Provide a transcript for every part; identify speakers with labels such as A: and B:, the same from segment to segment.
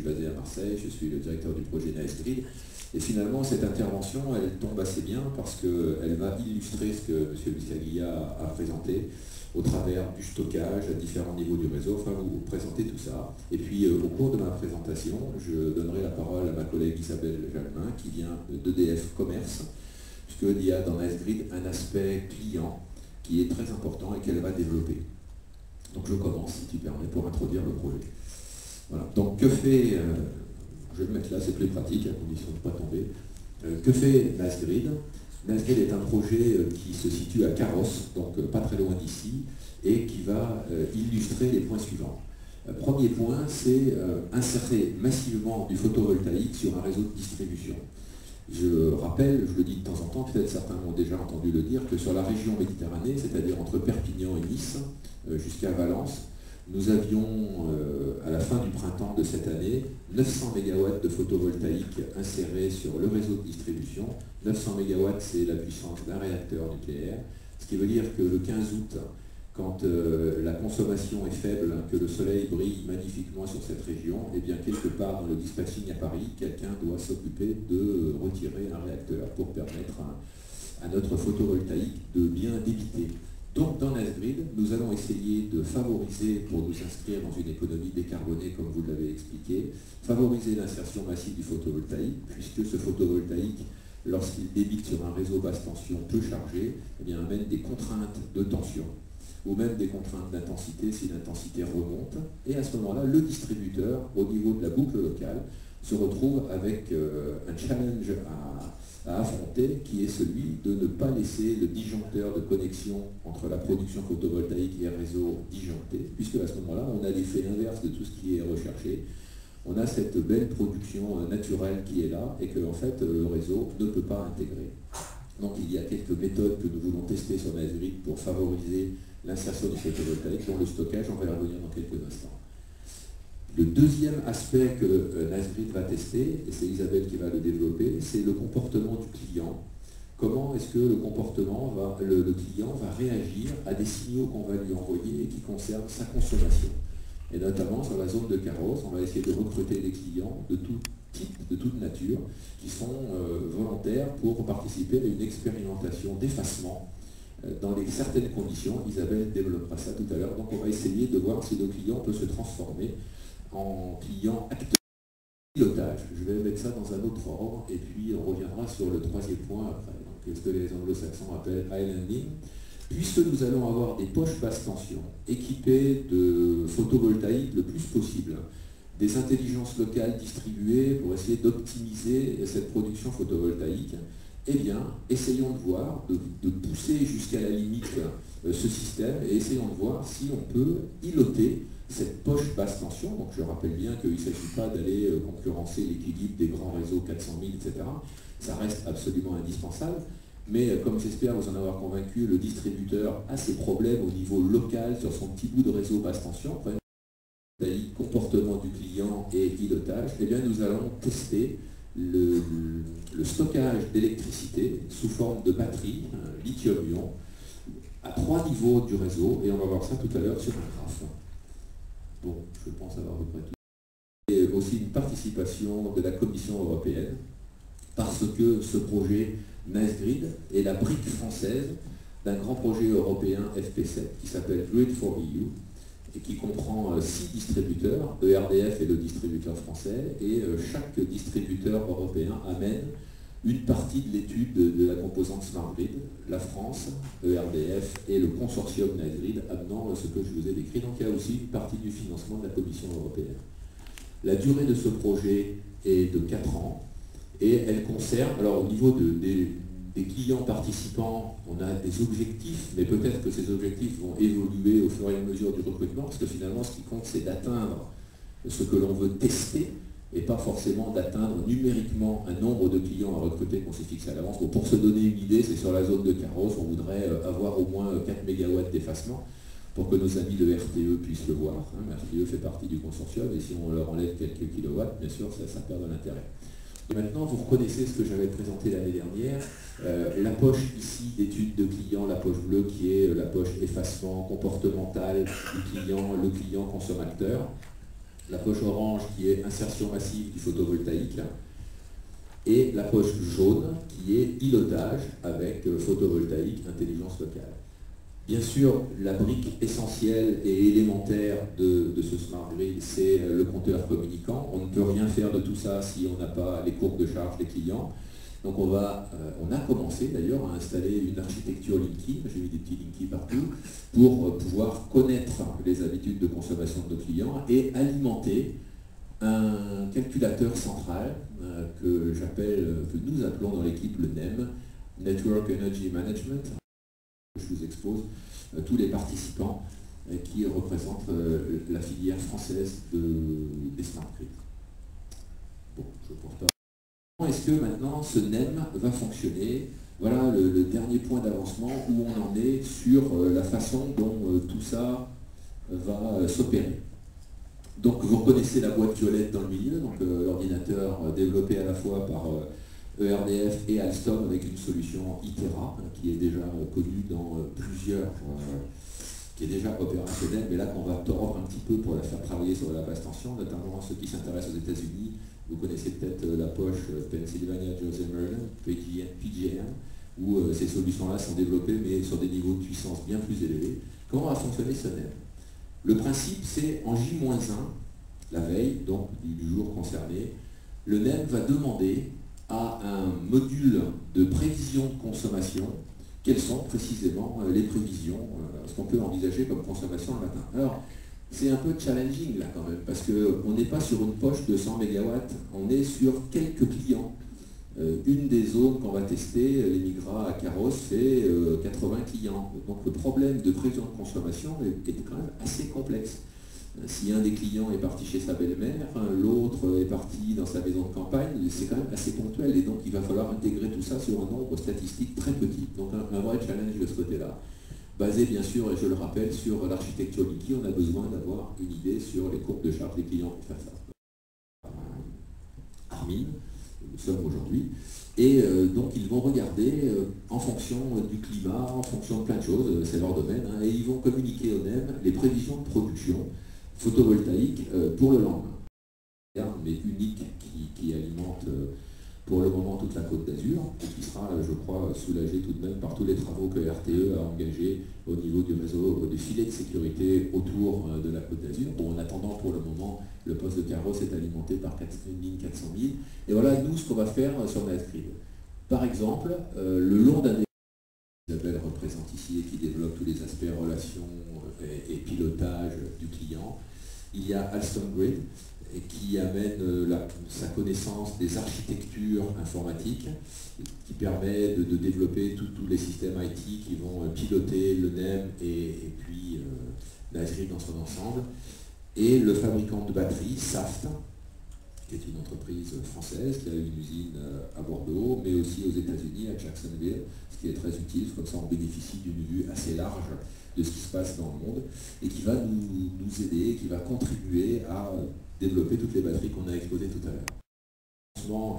A: suis basé à Marseille, je suis le directeur du projet Naesgrid. Et finalement, cette intervention, elle tombe assez bien parce qu'elle va illustrer ce que M. Biscaglia a présenté au travers du stockage à différents niveaux du réseau, enfin vous présentez tout ça. Et puis au cours de ma présentation, je donnerai la parole à ma collègue Isabelle Jalmin qui vient d'EDF Commerce, puisqu'il y a dans Naesgrid un aspect client qui est très important et qu'elle va développer. Donc je commence, si tu permets, pour introduire le projet. Voilà. Donc que fait, je vais le mettre là, c'est plus pratique, à condition de ne pas tomber. Que fait Naesgrid? Naesgrid est un projet qui se situe à Carrosse, donc pas très loin d'ici, et qui va illustrer les points suivants. Premier point, c'est insérer massivement du photovoltaïque sur un réseau de distribution. Je rappelle, je le dis de temps en temps, peut-être certains m'ont déjà entendu le dire, que sur la région Méditerranée, c'est-à-dire entre Perpignan et Nice, jusqu'à Valence, nous avions, à la fin du printemps de cette année, 900 MW de photovoltaïque insérés sur le réseau de distribution. 900 MW, c'est la puissance d'un réacteur nucléaire, ce qui veut dire que le 15 août, quand la consommation est faible, que le soleil brille magnifiquement sur cette région, et bien quelque part dans le dispatching à Paris, quelqu'un doit s'occuper de retirer un réacteur pour permettre à notre photovoltaïque de bien débiter. Donc dans Naesgrid, nous allons essayer de favoriser, pour nous inscrire dans une économie décarbonée comme vous l'avez expliqué, favoriser l'insertion massive du photovoltaïque, puisque ce photovoltaïque, lorsqu'il débite sur un réseau basse tension peu chargé, eh bien, amène des contraintes de tension, ou même des contraintes d'intensité si l'intensité remonte. Et à ce moment-là, le distributeur, au niveau de la boucle locale, se retrouve avec un challenge à affronter, qui est celui de ne pas laisser le disjoncteur de connexion entre la production photovoltaïque et le réseau disjoncté, puisque à ce moment-là, on a l'effet inverse de tout ce qui est recherché. On a cette belle production naturelle qui est là et que en fait, le réseau ne peut pas intégrer. Donc il y a quelques méthodes que nous voulons tester sur Naesgrid pour favoriser l'insertion du photovoltaïque, dont le stockage, on va y revenir dans quelques instants. Le deuxième aspect que Naesgrid va tester, et c'est Isabelle qui va le développer, c'est le comportement du client. Comment est-ce que le client va réagir à des signaux qu'on va lui envoyer et qui concernent sa consommation. Et notamment sur la zone de Carrosse, on va essayer de recruter des clients de tout type, de toute nature, qui sont volontaires pour participer à une expérimentation d'effacement dans certaines conditions. Isabelle développera ça tout à l'heure. Donc on va essayer de voir si nos clients peuvent se transformer en clients acteurs de pilotage. Je vais mettre ça dans un autre ordre et puis on reviendra sur le troisième point après, donc ce que les anglo-saxons appellent islanding. Puisque nous allons avoir des poches basse tension équipées de photovoltaïque le plus possible, des intelligences locales distribuées pour essayer d'optimiser cette production photovoltaïque, eh bien, essayons de voir, de pousser jusqu'à la limite ce système et essayons de voir si on peut îloter cette poche basse tension. Donc je rappelle bien qu'il ne s'agit pas d'aller concurrencer l'équilibre des grands réseaux 400 000, etc. Ça reste absolument indispensable. Mais comme j'espère vous en avoir convaincu, le distributeur a ses problèmes au niveau local sur son petit bout de réseau basse tension. Comportement du client et îlotage, eh bien nous allons tester le stockage d'électricité sous forme de batterie, lithium-ion, à 3 niveaux du réseau, et on va voir ça tout à l'heure sur un graphe. Bon, je pense avoir à peu près tout. Et aussi une participation de la Commission européenne, parce que ce projet Naesgrid est la brique française d'un grand projet européen FP7 qui s'appelle Grid for EU et qui comprend 6 distributeurs, ERDF est le distributeur français, et chaque distributeur européen amène une partie de l'étude de la composante Smart Grid, la France, ERDF et le consortium Naesgrid amenant ce que je vous ai décrit. Donc il y a aussi une partie du financement de la Commission européenne. La durée de ce projet est de 4 ans. Et elle concerne, alors au niveau des clients participants, on a des objectifs, mais peut-être que ces objectifs vont évoluer au fur et à mesure du recrutement, parce que finalement ce qui compte c'est d'atteindre ce que l'on veut tester, et pas forcément d'atteindre numériquement un nombre de clients à recruter qu'on s'est fixé à l'avance. Bon, pour se donner une idée, c'est sur la zone de Carrosse, on voudrait avoir au moins 4 MW d'effacement, pour que nos amis de RTE puissent le voir. RTE fait partie du consortium, et si on leur enlève quelques kilowatts, bien sûr, ça perd de l'intérêt. Et maintenant, vous reconnaissez ce que j'avais présenté l'année dernière, la poche ici d'études de clients, la poche bleue qui est la poche effacement comportemental du client, le client consommateur. la poche orange qui est insertion massive du photovoltaïque, et la poche jaune qui est pilotage avec photovoltaïque, intelligence locale. Bien sûr, la brique essentielle et élémentaire de ce smart grid, c'est le compteur communicant. On ne peut rien faire de tout ça si on n'a pas les courbes de charge des clients. Donc on a commencé d'ailleurs à installer une architecture Linky, j'ai mis des petits Linky partout, pour pouvoir connaître les habitudes de consommation de nos clients et alimenter un calculateur central que nous appelons dans l'équipe le NEM, Network Energy Management. Je vous expose tous les participants qui représentent la filière française des smart grids. Bon, je pense pas. Est-ce que maintenant ce NEM va fonctionner? Voilà le dernier point d'avancement où on en est sur la façon dont tout ça va s'opérer. Donc vous reconnaissez la boîte violette dans le milieu, donc l'ordinateur développé à la fois par ERDF et Alstom avec une solution Itera qui est déjà connue dans qui est déjà opérationnelle, mais là qu'on va tordre un petit peu pour la faire travailler sur la basse tension, notamment ceux qui s'intéressent aux États-Unis. Vous connaissez peut-être la poche Pennsylvania José Merlin, PJM, où ces solutions-là sont développées mais sur des niveaux de puissance bien plus élevés. Comment va fonctionner ce NEM? Le principe, c'est en J-1, la veille, donc du jour concerné, le NEM va demander à un module de prévision de consommation quelles sont précisément les prévisions, ce qu'on peut envisager comme consommation le matin. Alors, c'est un peu challenging là quand même, parce qu'on n'est pas sur une poche de 100 MW, on est sur quelques clients. Une des zones qu'on va tester, les Migras à Carros, c'est 80 clients. Donc le problème de prévision de consommation est quand même assez complexe. Si un des clients est parti chez sa belle-mère, l'autre est parti dans sa maison de campagne, c'est quand même assez ponctuel. Et donc il va falloir intégrer tout ça sur un nombre statistique très petit. Donc un vrai challenge de ce côté-là. Basé bien sûr, et je le rappelle, sur l'architecture Linky, on a besoin d'avoir une idée sur les courbes de charge des clients pour faire ça. Armin, nous sommes aujourd'hui, et donc ils vont regarder en fonction du climat, en fonction de plein de choses, c'est leur domaine, et ils vont communiquer au NEM les prévisions de production photovoltaïque pour le lendemain. Mais unique qui alimente pour le moment toute la Côte d'Azur, et qui sera, je crois, soulagé tout de même par tous les travaux que RTE a engagés au niveau du réseau des filets de sécurité autour de la Côte d'Azur. Bon, en attendant, pour le moment, le poste de Carros est alimenté par une ligne 400 000. Et voilà, nous, ce qu'on va faire sur Nightgrid. Par exemple, le long d'un Isabelle représente ici et qui développe tous les aspects relations et pilotage du client, il y a Alstom Grid, qui amène sa connaissance des architectures informatiques, qui permet de développer tous les systèmes IT qui vont piloter le NEM et puis Nightgrid dans son ensemble. Et le fabricant de batteries, Saft, qui est une entreprise française qui a une usine à Bordeaux, mais aussi aux États-Unis, à Jacksonville, ce qui est très utile, comme ça on bénéficie d'une vue assez large de ce qui se passe dans le monde, et qui va nous aider, qui va contribuer à développer toutes les batteries qu'on a exposées tout à l'heure.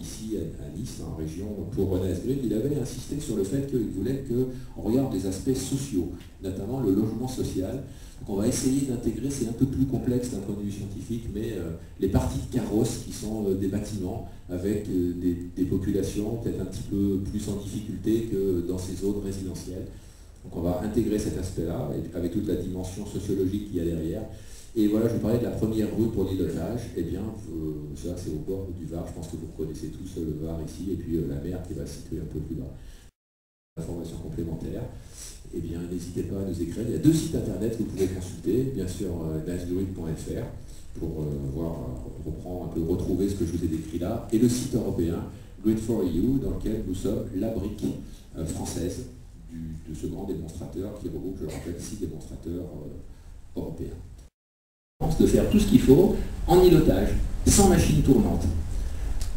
A: Ici à Nice, en région, pour Nightgrid, il avait insisté sur le fait qu'il voulait qu'on regarde les aspects sociaux, notamment le logement social. Donc on va essayer d'intégrer, c'est un peu plus complexe d'un point de vue scientifique, mais les parties de carrosses qui sont des bâtiments avec des populations peut-être un petit peu plus en difficulté que dans ces zones résidentielles. Donc on va intégrer cet aspect-là avec toute la dimension sociologique qu'il y a derrière. Et voilà, je vous parlais de la première rue pour l'îlotage. Eh bien, ça c'est au bord du Var, je pense que vous connaissez tous le Var ici, et puis la mer qui va se situer un peu plus bas. Information complémentaire, eh bien n'hésitez pas à nous écrire. Il y a 2 sites internet que vous pouvez consulter, bien sûr nightgrid.fr pour retrouver ce que je vous ai décrit là, et le site européen Grid4EU, dans lequel nous sommes la brique française de ce grand démonstrateur qui regroupe, je le rappelle, 6 démonstrateurs européens. De faire tout ce qu'il faut en îlotage, sans machine tournante.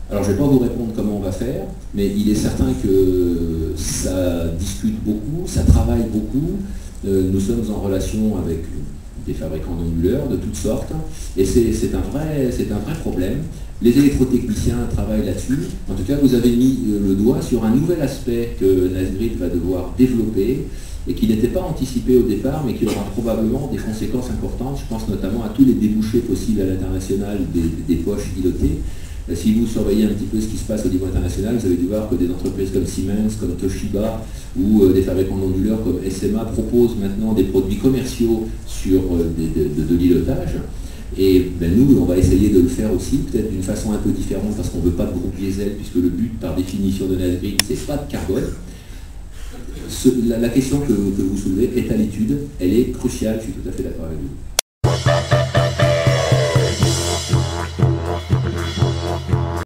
A: Alors je ne vais pas vous répondre comment on va faire, mais il est certain que ça discute beaucoup, ça travaille beaucoup. Nous sommes en relation avec des fabricants d'onduleurs de toutes sortes, et c'est un vrai problème. Les électrotechniciens travaillent là-dessus. En tout cas, vous avez mis le doigt sur un nouvel aspect que Nightgrid va devoir développer,
B: et qui n'était pas anticipé au départ, mais qui aura probablement des conséquences importantes. Je pense notamment à tous les débouchés possibles à l'international des poches pilotées. Si vous surveillez un petit peu ce qui se passe au niveau international, vous avez dû voir que des entreprises comme Siemens, comme Toshiba ou des fabricants d'onduleurs comme SMA proposent maintenant des produits commerciaux sur de l'îlotage. Et nous, on va essayer de le faire aussi, peut-être d'une façon un peu différente, parce qu'on ne veut pas de groupe diesel, puisque le but, par définition de Nasdaq, c'est pas de carbone. La question que vous soulevez est à l'étude, elle est cruciale, je suis tout à fait d'accord avec vous.